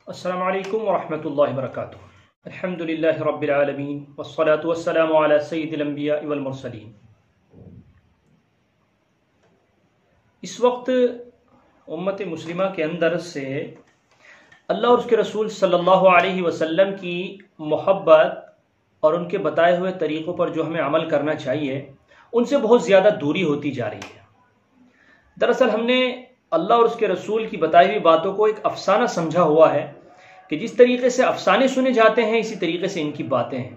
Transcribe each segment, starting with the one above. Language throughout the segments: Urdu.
السلام علیکم ورحمۃ اللہ وبرکاتہ۔ الحمد للہ رب العالمین والصلاة والسلام علی سید الانبیاء والمرسلین۔ اس وقت امت مسلمہ کے اندر سے اللہ اور اس کے رسول صلی اللہ علیہ وسلم کی محبت اور ان کے بتائے ہوئے طریقوں پر جو ہمیں عمل کرنا چاہیے ان سے بہت زیادہ دوری ہوتی جا رہی ہے۔ دراصل ہم نے اللہ اور اس کے رسول کی بتائی ہوئی باتوں کو ایک افسانہ سمجھا ہوا ہے کہ جس طریقے سے افسانے سنے جاتے ہیں اسی طریقے سے ان کی باتیں ہیں،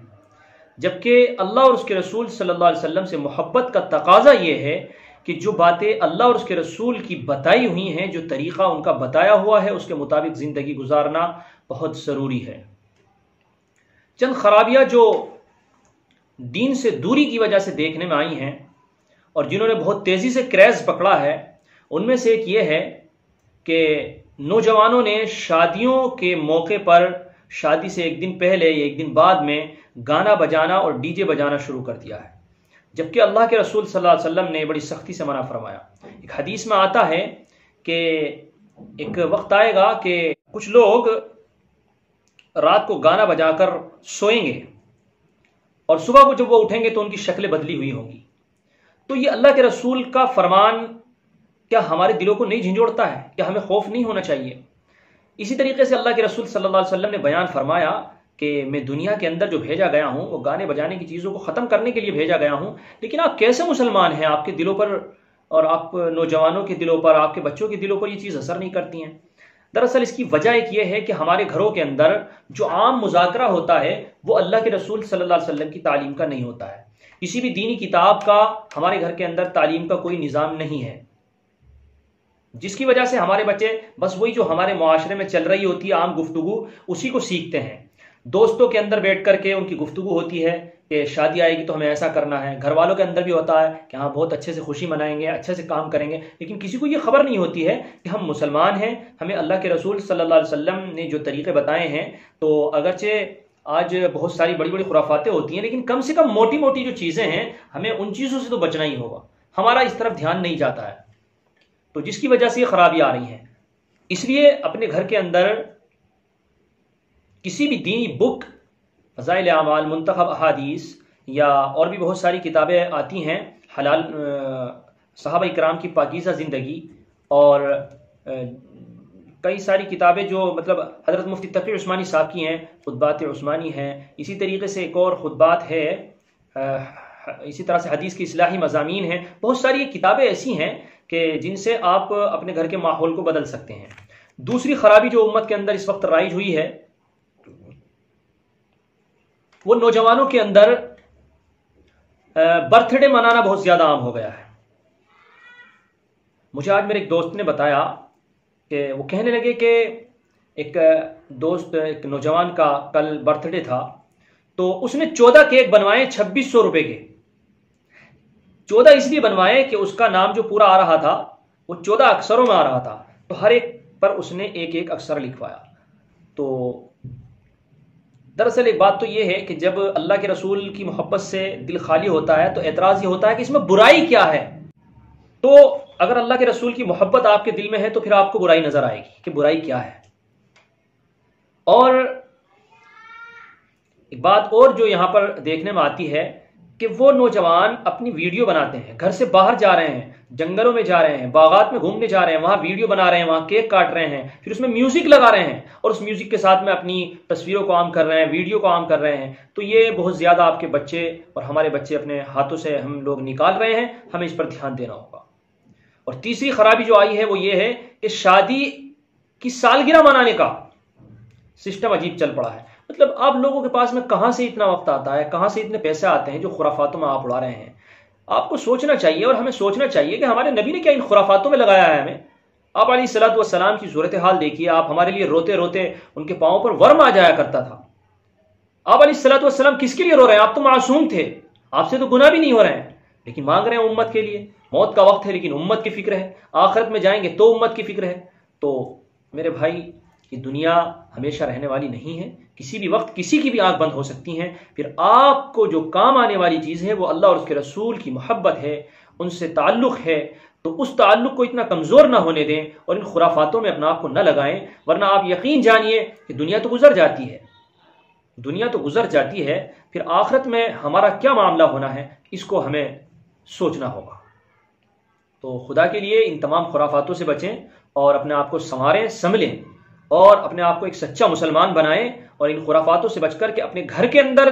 جبکہ اللہ اور اس کے رسول صلی اللہ علیہ وسلم سے محبت کا تقاضا یہ ہے کہ جو باتیں اللہ اور اس کے رسول کی بتائی ہوئی ہیں، جو طریقہ ان کا بتایا ہوا ہے، اس کے مطابق زندگی گزارنا بہت ضروری ہے۔ چند خرابیاں جو دین سے دوری کی وجہ سے دیکھنے میں آئی ہیں اور جنہوں نے بہت تیزی سے کریز پکڑا ہے، ان میں سے ایک یہ ہے کہ نوجوانوں نے شادیوں کے موقع پر شادی سے ایک دن پہلے یا ایک دن بعد میں گانا بجانا اور ڈی جے بجانا شروع کر دیا ہے، جبکہ اللہ کے رسول صلی اللہ علیہ وسلم نے بڑی سختی سے منع فرمایا۔ ایک حدیث میں آتا ہے کہ ایک وقت آئے گا کہ کچھ لوگ رات کو گانا بجا کر سوئیں گے اور صبح کو جب وہ اٹھیں گے تو ان کی شکلیں بدلی ہوئی ہوں گی۔ تو یہ اللہ کے رسول کا فرمان کیا ہمارے دلوں کو نہیں جھنجھوڑتا ہے؟ کیا ہمیں خوف نہیں ہونا چاہیے؟ اسی طریقے سے اللہ کے رسول صلی اللہ علیہ وسلم نے بیان فرمایا کہ میں دنیا کے اندر جو بھیجا گیا ہوں وہ گانے بجانے کی چیزوں کو ختم کرنے کے لیے بھیجا گیا ہوں، لیکن آپ کیسے مسلمان ہیں؟ آپ کے دلوں پر اور آپ نوجوانوں کے دلوں پر، آپ کے بچوں کے دلوں پر یہ چیز اثر نہیں کرتی ہیں۔ دراصل اس کی وجہ ایک یہ ہے کہ ہمارے گھروں کے اندر جو عام مذاکرہ ہوتا ہے وہ اللہ کے رسول صلی اللہ علیہ وسلم کی تعلیم کا نہیں ہوتا ہے۔ کسی بھی دینی کتاب کا ہمارے گھر کے اندر تعلیم کا کوئی نظام نہیں ہے، جس کی وجہ سے ہمارے بچے بس وہی جو ہمارے معاشرے میں چل رہی ہوتی ہے عام گفتگو اسی کو سیکھتے ہیں۔ دوستوں کے اندر بیٹھ کر کے ان کی گفتگو ہوتی ہے کہ شادی آئے گی تو ہمیں ایسا کرنا ہے، گھر والوں کے اندر بھی ہوتا ہے کہ ہاں بہت اچھے سے خوشی منائیں گے، اچھے سے کام کریں گے، لیکن کسی کو یہ خبر نہیں ہوتی ہے کہ ہم مسلمان ہیں، ہمیں اللہ کے رسول صلی اللہ علیہ وسلم نے جو طریقے بتائے ہیں، تو اگرچہ آج بہت ساری بڑی بڑی خرافاتیں ہوتی ہیں لیکن کم سے کم موٹی موٹی جو چیزیں ہیں ہمیں ان چیزوں سے تو بچنا ہی ہوگا۔ ہمارا اس طرف دھیان نہیں جاتا ہے، تو جس کی وجہ سے یہ خرابی آ رہی ہیں۔ اس لیے اپنے گھر کے اندر کسی بھی دینی بک، فضائل اعمال، منتخب احادیث یا اور بھی بہت ساری کتابیں آتی ہیں، حلال صحابہ اکرام کی پاکیزہ زندگی، اور کئی ساری کتابیں جو مطلب حضرت مفتی تقی عثمانی صاحب کی ہیں، خطبات عثمانی ہیں، اسی طریقے سے ایک اور خطبات ہے، اسی طرح سے حدیث کی اصلاحی مضامین ہیں، بہت ساری کتابیں ایسی ہیں کہ جن سے آپ اپنے گھر کے ماحول کو بدل سکتے ہیں۔ دوسری خرابی جو امت کے اندر اس وقت رائج ہوئی ہے وہ نوجوانوں کے اندر برتھ ڈے منانا بہت زیادہ عام ہو گیا ہے۔ مجھے آج میرے ایک دوست نے بتایا کہ وہ کہنے لگے کہ ایک نوجوان کا کل برتھ ڈے تھا تو اس نے 14 کیک بنوائے 2600 روپے کے۔ 14 اس لیے بنوائے کہ اس کا نام جو پورا آ رہا تھا وہ 14 اکثروں میں آ رہا تھا، تو ہر ایک پر اس نے ایک ایک اکثر لکھوایا۔ تو دراصل ایک بات تو یہ ہے کہ جب اللہ کے رسول کی محبت سے دل خالی ہوتا ہے تو اعتراض یہ ہوتا ہے کہ اس میں برائی کیا ہے۔ تو اگر اللہ کے رسول کی محبت آپ کے دل میں ہے تو پھر آپ کو برائی نظر آئے گی کہ برائی کیا ہے۔ اور ایک بات اور جو یہاں پر دیکھنے میں آتی ہے کہ وہ نوجوان اپنی ویڈیو بناتے ہیں، گھر سے باہر جا رہے ہیں، جنگلوں میں جا رہے ہیں، باغات میں گھومنے جا رہے ہیں، وہاں ویڈیو بنا رہے ہیں، وہاں کیک کاٹ رہے ہیں، پھر اس میں میوزک لگا رہے ہیں اور اس میوزک کے ساتھ میں اپنی تصویروں کو عام کر رہے ہیں، ویڈیو کو عام کر رہے ہیں۔ تو یہ بہت زیادہ آپ کے بچے اور ہمارے بچے اپنے ہاتھوں سے ہم لوگ نکال رہے ہیں، ہمیں اس پر دھیان دینا ہوگا۔ اور تیسری خرابی جو آئی ہے وہ یہ ہے کہ شادی کی سالگرہ منانے کا سسٹم عجیب چل پڑا ہے۔ مطلب آپ لوگوں کے پاس میں کہاں سے اتنا وقت آتا ہے، کہاں سے اتنے پیسے آتے ہیں جو خرافاتوں میں آپ اڑا رہے ہیں؟ آپ کو سوچنا چاہیے اور ہمیں سوچنا چاہیے کہ ہمارے نبی نے کیا ان خرافاتوں میں لگایا ہے ہمیں۔ آپ علیہ الصلوۃ والسلام کی صورتحال دیکھیے، آپ ہمارے لیے روتے روتے ان کے پاؤں پر ورم آ جایا کرتا تھا۔ آپ علیہ الصلوۃ والسلام کس کے لیے رو رہے ہیں؟ آپ تو معصوم تھے، آپ سے تو گناہ بھی نہیں ہو رہے ہیں، لیکن مانگ رہے ہیں امت کے لیے۔ موت کا وقت ہے لیکن امت کی فکر ہے، آخرت میں جائیں گے تو امت کی فکر ہے۔ تو میرے بھائی، یہ دنیا ہمیشہ رہنے والی نہیں ہے، کسی بھی وقت کسی کی بھی آنکھ بند ہو سکتی ہیں۔ پھر آپ کو جو کام آنے والی چیز ہے وہ اللہ اور اس کے رسول کی محبت ہے، ان سے تعلق ہے، تو اس تعلق کو اتنا کمزور نہ ہونے دیں اور ان خرافاتوں میں اپنا آپ کو نہ لگائیں، ورنہ آپ یقین جانیے کہ دنیا تو گزر جاتی ہے، دنیا تو گزر جاتی ہے، پھر آخرت میں ہمارا کیا معاملہ ہونا ہے اس کو ہمیں سوچنا ہوگا۔ تو خدا کے لیے ان تمام خرافاتوں سے بچیں اور اپنے آپ کو سنواریں، سنبھلیں اور اپنے آپ کو ایک سچا مسلمان بنائیں، اور ان خرافاتوں سے بچ کر کے اپنے گھر کے اندر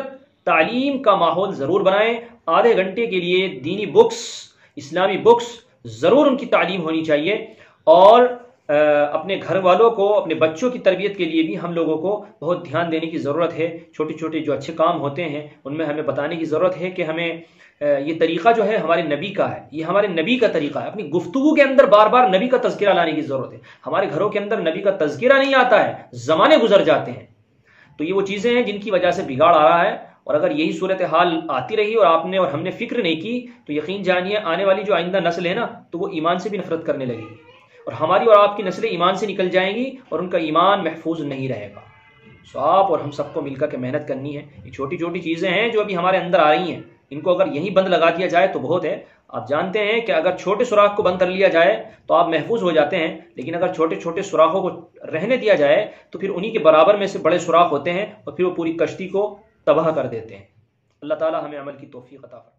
تعلیم کا ماحول ضرور بنائیں۔ آدھے گھنٹے کے لیے دینی بکس، اسلامی بکس ضرور ان کی تعلیم ہونی چاہیے، اور اپنے گھر والوں کو، اپنے بچوں کی تربیت کے لیے بھی ہم لوگوں کو بہت دھیان دینے کی ضرورت ہے۔ چھوٹے چھوٹے جو اچھے کام ہوتے ہیں ان میں ہمیں بتانے کی ضرورت ہے کہ ہمیں یہ طریقہ جو ہے ہمارے نبی کا ہے، یہ ہمارے نبی کا طریقہ ہے۔ اپنی گفتگو کے اندر بار بار نبی کا تذکرہ لانے کی ضرورت ہے۔ ہمارے گھروں کے اندر نبی کا تذکرہ نہیں آتا ہے، زمانے گزر جاتے ہیں، تو یہ وہ چیزیں ہیں جن کی وجہ سے بگاڑ آ رہا ہے۔ اور اگر یہی صورتحال آتی رہی اور آپ نے اور ہم نے فکر نہیں کی تو یقین جانیے آنے والی جو آئندہ نسل ہے نا تو وہ ایمان سے بھی نفرت کرنے لگے گی، اور ہماری اور آپ کی نسلیں ایمان سے نکل جائیں گی اور ان کا ایمان محفوظ نہیں رہے گا۔ سو آپ اور ہم سب کو مل کر کے محنت کرنی ہے۔ یہ چھوٹی چھوٹی چیزیں ہیں جو ابھی ہمارے اندر آ رہی ہیں، ان کو اگر یہیں بند لگا دیا جائے تو بہت ہے۔ آپ جانتے ہیں کہ اگر چھوٹے سوراخ کو بند کر لیا جائے تو آپ محفوظ ہو جاتے ہیں، لیکن اگر چھوٹے چھوٹے سوراخوں کو رہنے دیا جائے تو پھر انہی کے برابر میں سے بڑے سوراخ ہوتے ہیں اور پھر وہ پوری کشتی کو تباہ کر دیتے ہیں۔ اللہ تعالی ہمیں عمل کی توفیق عطا فرمائے۔